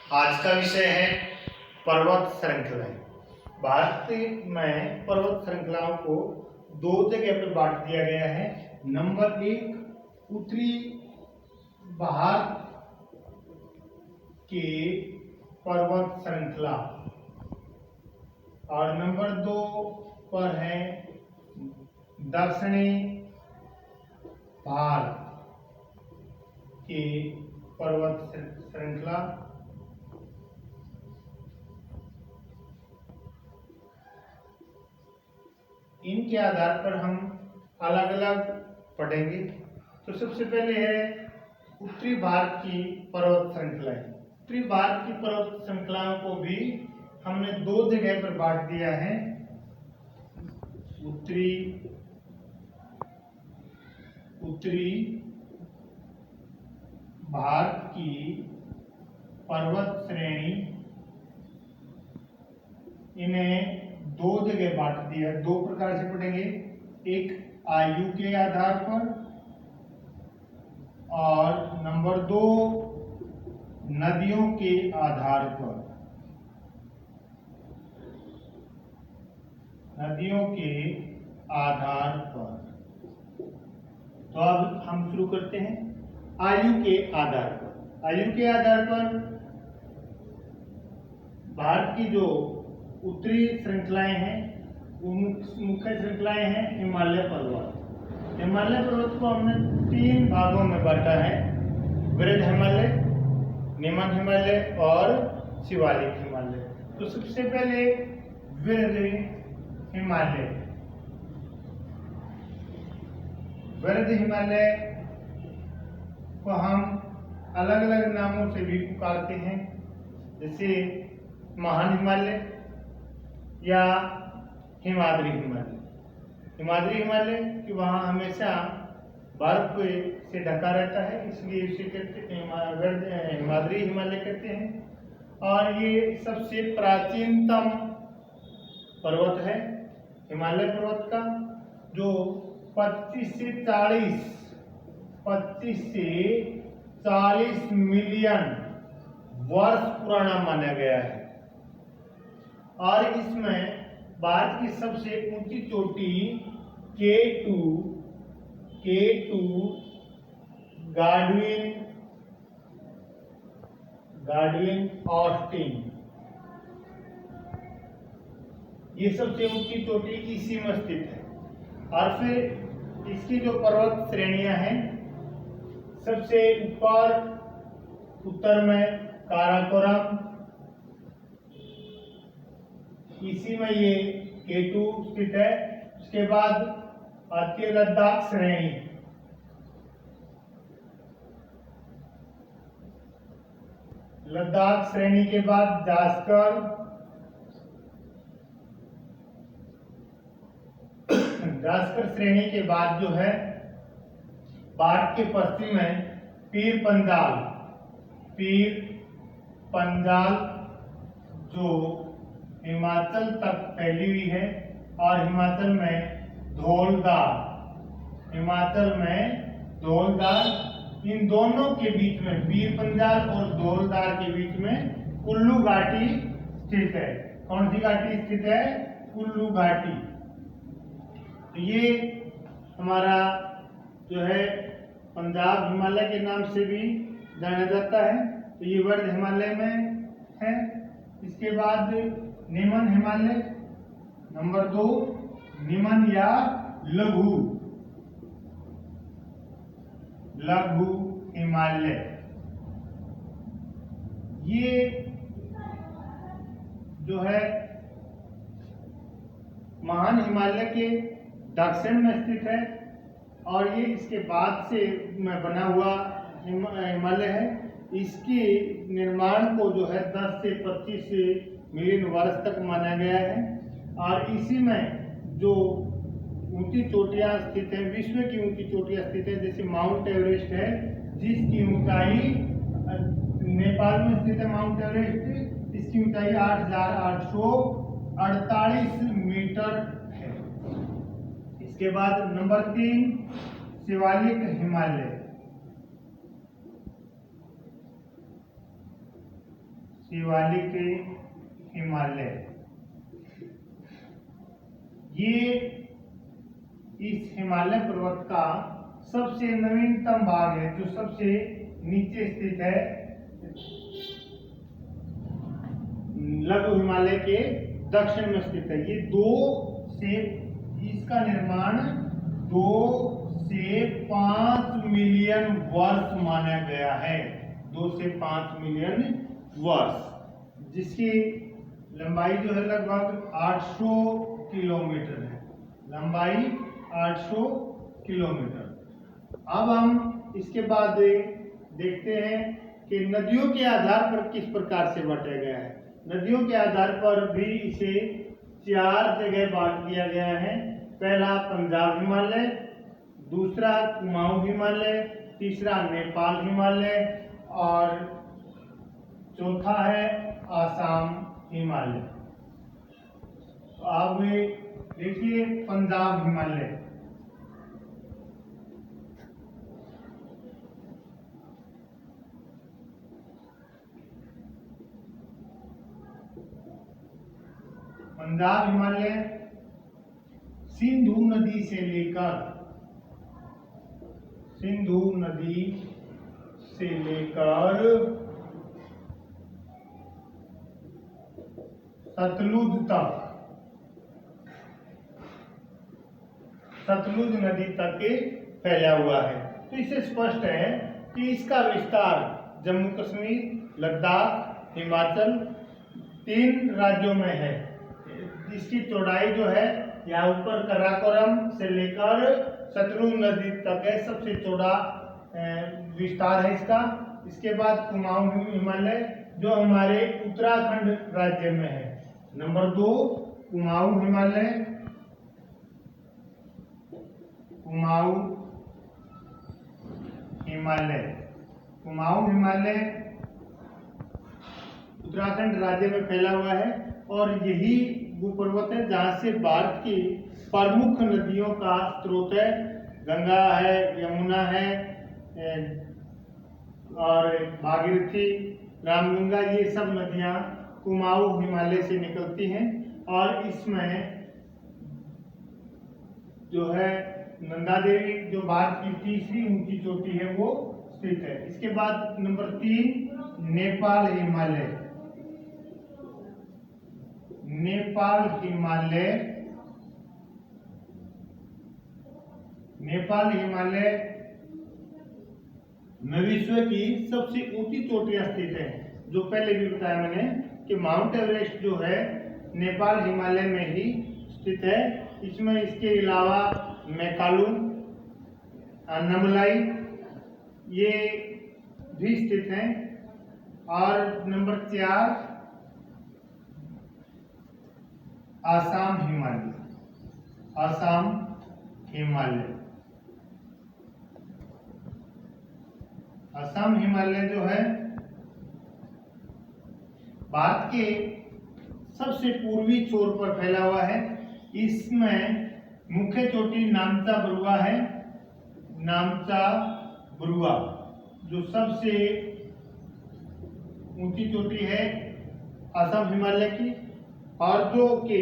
आज का विषय है पर्वत श्रृंखलाएं। भारत में पर्वत श्रृंखलाओं को दो जगह पर बांट दिया गया है। नंबर एक, उत्तरी भारत के पर्वत श्रृंखला, और नंबर दो पर है दक्षिणी भारत के पर्वत श्रृंखला। इनके आधार पर हम अलग अलग पढ़ेंगे। तो सबसे पहले है उत्तरी भारत की पर्वत श्रृंखलाएं। उत्तरी भारत की पर्वत श्रृंखलाओं को भी हमने दो जगह पर बांट दिया है। उत्तरी भारत की पर्वत श्रेणी, इन्हें दो जगह बांट दिया, दो प्रकार से पढ़ेंगे। एक आयु के आधार पर, और नंबर दो नदियों के आधार पर। नदियों के आधार पर। तो अब हम शुरू करते हैं आयु के आधार पर। आयु के आधार पर भारत की जो उत्तरी श्रृंखलाएं हैं, वो मुख्य श्रृंखलाएं हैं हिमालय पर्वत। हिमालय पर्वत को हमने तीन भागों में बांटा है: वृहद हिमालय, निम्न हिमालय और शिवालिक हिमालय। तो सबसे पहले वृहद हिमालय। वृहद हिमालय को हम अलग अलग नामों से भी पुकारते हैं, जैसे महान हिमालय या हिमाद्री हिमालय। हिमाद्री हिमालय कि वहाँ हमेशा बर्फ से ढका रहता है, इसलिए इसे कहते हैं हिमाद्री हिमालय कहते हैं। और ये सबसे प्राचीनतम पर्वत है हिमालय पर्वत का, जो 25 से 40 मिलियन वर्ष पुराना माना गया है। और इसमें भारत की सबसे ऊंची चोटी K2 गार्डविन ऑस्टिन, ये सबसे ऊंची चोटी इसी में स्थित है। और फिर इसकी जो पर्वत श्रेणियां हैं, सबसे ऊपर उत्तर में काराकोरम, इसी में ये K2 स्थित है। उसके बाद आती है लद्दाख श्रेणी। लद्दाख श्रेणी के बाद जास्कर श्रेणी के बाद जो है भारत के पश्चिम में पीर पंजाल जो हिमाचल तक फैली हुई है, और हिमाचल में धौलधार, इन दोनों के बीच में, पीर पंजाल और धौलधार के बीच में कुल्लू घाटी स्थित है। कौन सी घाटी स्थित है? कुल्लू घाटी। तो ये हमारा जो है पंजाब हिमालय के नाम से भी जाना जाता है। तो ये वृहद हिमालय में है। इसके बाद निम्न हिमालय, नंबर दो निम्न या लघु हिमालय। ये जो है महान हिमालय के दक्षिण में स्थित है, और ये इसके बाद से बना हुआ हिमालय है। इसके निर्माण को जो है 10 से 25 मिलियन वर्ष तक माना गया है। और इसी में जो ऊंची चोटियां स्थित हैं, विश्व की ऊंची चोटियां स्थित हैं, जैसे माउंट एवरेस्ट है, जिसकी ऊंचाई नेपाल में स्थित है। माउंट एवरेस्ट, इसकी ऊंचाई 8,848 मीटर है। इसके बाद नंबर 3 शिवालिक हिमालय। शिवालिक हिमालय। ये इस हिमालय पर्वत का सबसे नवीनतम भाग है, जो सबसे नीचे स्थित है, लघु हिमालय के दक्षिण में स्थित है। ये इसका निर्माण 2 से 5 मिलियन वर्ष माना गया है। 2 से 5 मिलियन वर्ष, जिसकी लंबाई जो है लगभग 800 किलोमीटर है। लंबाई 800 किलोमीटर। अब हम इसके बाद देखते हैं कि नदियों के आधार पर किस प्रकार से बांटा गया है। नदियों के आधार पर भी इसे 4 जगह बांट दिया गया है। पहला पंजाब हिमालय, दूसरा कुमाऊं हिमालय, तीसरा नेपाल हिमालय और चौथा है आसाम हिमालय। तो आप देखिए पंजाब हिमालय। पंजाब हिमालय सिंधु नदी से लेकर सतलुज नदी तक फैला हुआ है। तो इससे स्पष्ट है कि इसका विस्तार जम्मू कश्मीर, लद्दाख, हिमाचल 3 राज्यों में है। इसकी चौड़ाई जो है यहाँ ऊपर काराकोरम से लेकर सतलुज नदी तक है, सबसे चौड़ा विस्तार है इसका। इसके बाद कुमाऊं हिमालय जो हमारे उत्तराखंड राज्य में है। नंबर 2 कुमाऊं हिमालय। कुमाऊं हिमालय उत्तराखंड राज्य में फैला हुआ है और यही वो पर्वत है जहाँ से भारत की प्रमुख नदियों का स्रोत है। गंगा है, यमुना है और भागीरथी, रामगंगा, ये सब नदियाँ कुमाऊं हिमालय से निकलती हैं और इसमें जो है नंदा देवी जो भारत की तीसरी ऊंची चोटी है वो स्थित है। इसके बाद नंबर 3 नेपाल हिमालय। नेपाल हिमालय में विश्व की सबसे ऊंची चोटियां स्थित है। जो पहले भी बताया मैंने कि माउंट एवरेस्ट जो है नेपाल हिमालय में ही स्थित है। इसमें इसके अलावा मैकालू, अन्नामलाई ये भी स्थित हैं। और नंबर 4 आसाम हिमालय जो है भारत के सबसे पूर्वी छोर पर फैला हुआ है। इसमें मुख्य चोटी नामचा बरुआ है। नामचा बरुआ जो सबसे ऊंची चोटी है असम हिमालय की, और जो कि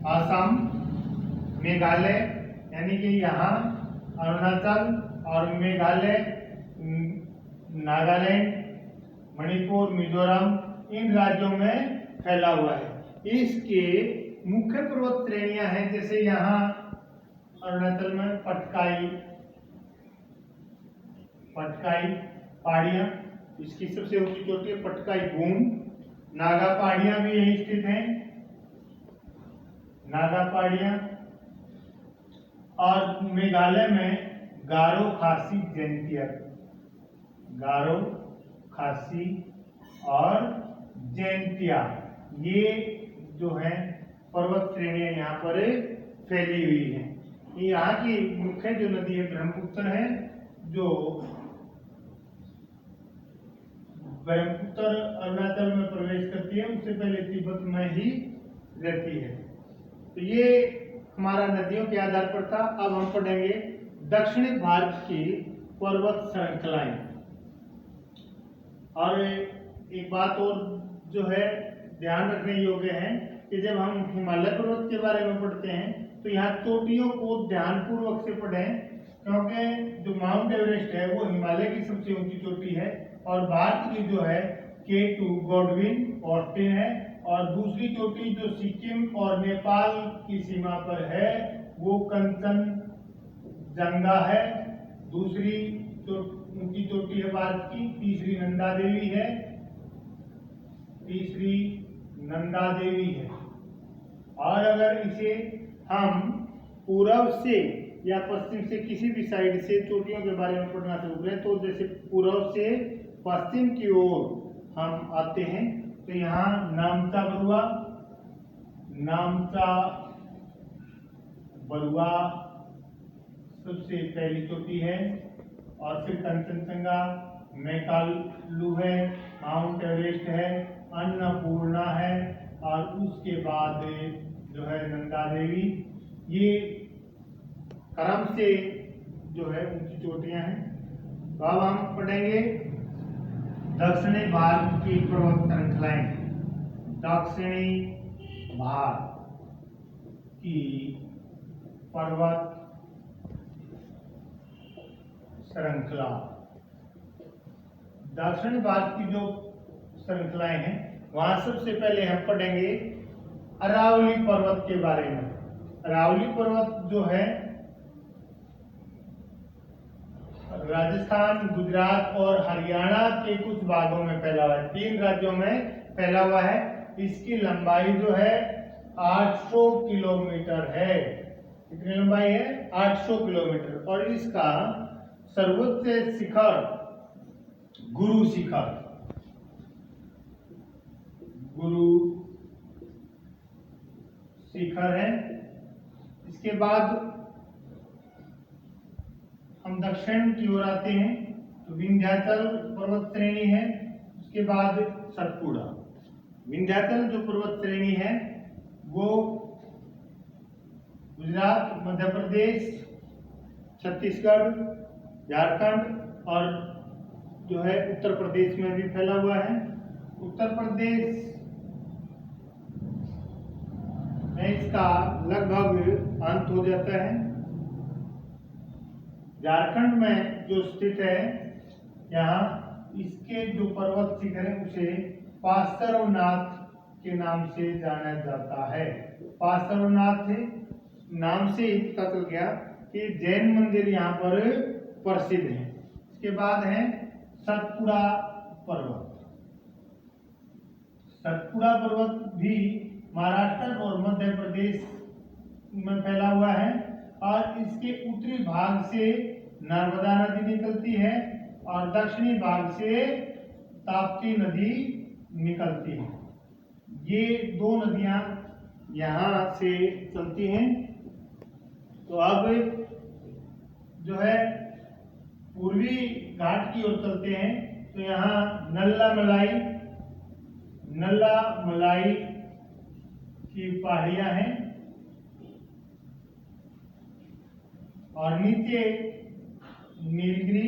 असम, मेघालय यानी कि यहाँ अरुणाचल और मेघालय, नागालैंड, मणिपुर, मिजोरम इन राज्यों में फैला हुआ है। इसके मुख्य पर्वत श्रेणियां हैं, जैसे यहाँ अरुणाचल में पटकाई पहाड़ियां, इसकी सबसे ऊंची चोटी है पटकाई गुम। नागा पहाड़ियां भी यही स्थित हैं, नागा पहाड़ियां। और मेघालय में गारो खासी और जैंतिया ये जो है पर्वत श्रेणियां यहाँ पर फैली हुई हैं। यहाँ की मुख्य जो नदी है ब्रह्मपुत्र है, जो ब्रह्मपुत्र अरुणाचल में प्रवेश करती है, उससे पहले तिब्बत में ही रहती है। तो ये हमारा नदियों के आधार पर था। अब हम पढ़ेंगे दक्षिणी भारत की पर्वत श्रृंखलाएं। और एक बात और जो है ध्यान रखने योग्य है कि जब हम हिमालय पर्वत के बारे में पढ़ते हैं तो यहाँ चोटियों को ध्यानपूर्वक से पढ़ें, क्योंकि जो माउंट एवरेस्ट है वो हिमालय की सबसे ऊंची चोटी है और भारत की जो है K2 गॉडविन ऑस्टिन है, और दूसरी चोटी जो सिक्किम और नेपाल की सीमा पर है वो कंचनजंगा है। दूसरी ऊंची चोटी है भारत की, तीसरी नंदा देवी है, तीसरी नंदा देवी है। और अगर इसे हम पूर्व से या पश्चिम से किसी भी साइड से चोटियों के बारे में पढ़ना शुरू करें तो जैसे पूर्व से पश्चिम की ओर हम आते हैं तो यहाँ नामचा बरुआ सबसे पहली चोटी है, और फिर कंचनजंगा, मैकालू है, माउंट एवरेस्ट है, अन्नपूर्णा है, और उसके बाद जो है नंदा देवी। ये क्रम से जो है ऊंची चोटियां हैं। तो अब हम पढ़ेंगे दक्षिणी भारत की पर्वत श्रृंखलाएं। दक्षिणी भारत की पर्वत श्रृंखला। दक्षिण भारत की जो श्रृंखलाएं हैं वहां सबसे पहले हम पढ़ेंगे अरावली पर्वत के बारे में। अरावली पर्वत जो है राजस्थान, गुजरात और हरियाणा के कुछ भागों में फैला हुआ है, 3 राज्यों में फैला हुआ है। इसकी लंबाई जो है 800 किलोमीटर है। कितनी लंबाई है? 800 किलोमीटर। और इसका सर्वोच्च शिखर गुरु शिखर है। इसके बाद हम दक्षिण की ओर आते हैं तो विंध्याचल पर्वत श्रेणी है। उसके बाद सतपुड़ा। विंध्याचल जो पर्वत श्रेणी है वो गुजरात, मध्य प्रदेश, छत्तीसगढ़, झारखंड और जो है उत्तर प्रदेश में भी फैला हुआ है। उत्तर प्रदेश में इसका लगभग अंत हो जाता है। झारखंड में जो स्थित है यहाँ इसके जो पर्वत शिखर है उसे पार्श्वनाथ के नाम से जाना जाता है। पार्श्वनाथ नाम से ही पता चल गया कि जैन मंदिर यहाँ पर प्रसिद्ध है। इसके बाद है सतपुड़ा पर्वत। सतपुड़ा पर्वत भी महाराष्ट्र और मध्य प्रदेश में फैला हुआ है और इसके उत्तरी भाग से नर्मदा नदी निकलती है और दक्षिणी भाग से ताप्ती नदी निकलती है। ये 2 नदियां यहाँ से चलती हैं। तो अब जो है पूर्वी घाट की ओर चलते हैं तो यहाँ नल्ला मलाई की पहाड़ियां हैं और नीचे नीलगिरी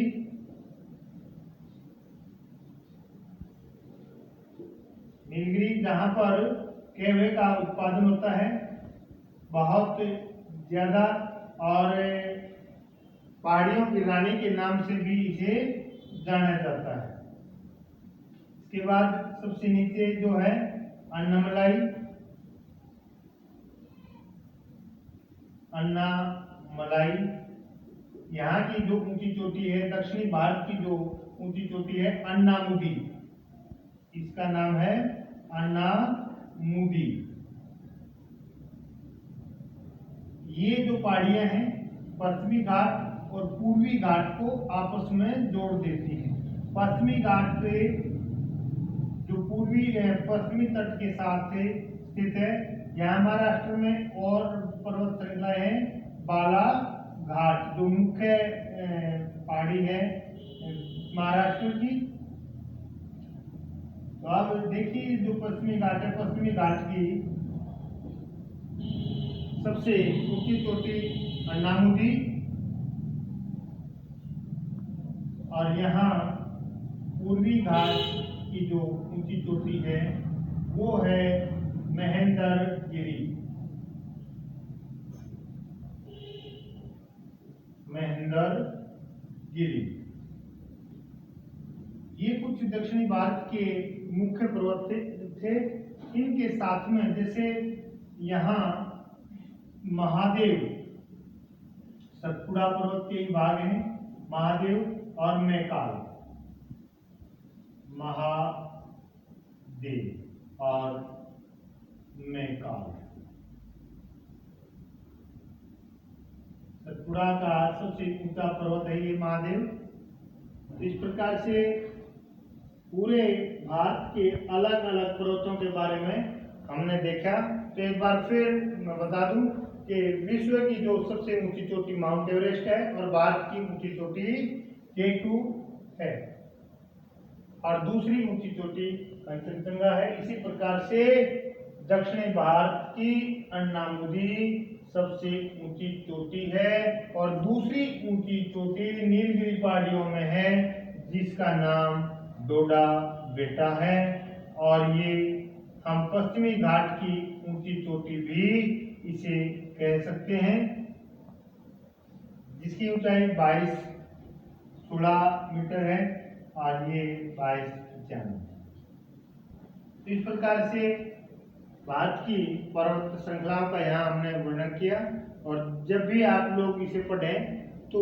जहां पर केवे का उत्पादन होता है बहुत ज्यादा और पहाड़ियों की रानी के नाम से भी इसे जाना जाता है। इसके बाद सबसे नीचे जो है अन्नामलाई यहाँ की जो ऊंची चोटी है, दक्षिणी भारत की जो ऊंची चोटी है अन्नामुदी, इसका नाम है अन्नामुदी। ये जो पहाड़ियां हैं पश्चिमी घाट और पूर्वी घाट को आपस में जोड़ देती हैं। पश्चिमी घाट पे जो पश्चिमी तट के साथ स्थित है। यहाँ महाराष्ट्र में और पर्वत श्रृंखला है बालाघाट जो मुख्य पहाड़ी है महाराष्ट्र की। तो आप देखिए जो पश्चिमी घाट है, पश्चिमी घाट की सबसे ऊंची चोटी अन्नामुदी और यहाँ पूर्वी घाट इसकी जो ऊंची चोटी है वो है महेंद्रगिरी। महेंद्रगिरी ये कुछ दक्षिणी भारत के मुख्य पर्वत थे। इनके साथ में जैसे यहाँ महादेव, सतपुड़ा पर्वत के भाग हैं महादेव और मैकाल, महादेव और मैकाल। सतपुड़ा का सबसे ऊंचा पर्वत है ये महादेव। इस प्रकार से पूरे भारत के अलग अलग पर्वतों के बारे में हमने देखा। तो एक बार फिर मैं बता दूं कि विश्व की जो सबसे ऊंची चोटी माउंट एवरेस्ट है और भारत की ऊंची चोटी K2 है और दूसरी ऊंची चोटी कंचनजंगा है। इसी प्रकार से दक्षिणी भारत की अन्नामुदी सबसे ऊंची चोटी है और दूसरी ऊंची चोटी नीलगिरी पहाड़ियों में है जिसका नाम डोडा बेटा है। और ये हम पश्चिमी घाट की ऊंची चोटी भी इसे कह सकते हैं जिसकी ऊंचाई 22-16 मीटर है और ये 22-95। इस प्रकार से भारत की पर्वत श्रृंखलाओं का यहाँ हमने वर्णन किया। और जब भी आप लोग इसे पढ़ें तो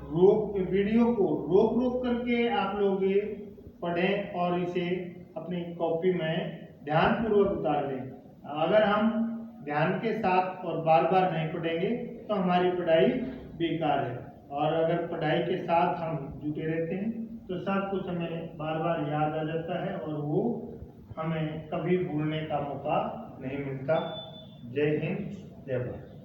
वीडियो को रोक करके आप लोग ये पढ़ें और इसे अपनी कॉपी में ध्यानपूर्वक उतार लें। अगर हम ध्यान के साथ और बार बार नहीं पढ़ेंगे तो हमारी पढ़ाई बेकार है। और अगर पढ़ाई के साथ हम जुटे रहते हैं तो सब कुछ हमें बार बार याद आ जाता है और वो हमें कभी भूलने का मौका नहीं मिलता। जय हिंद, जय भारत।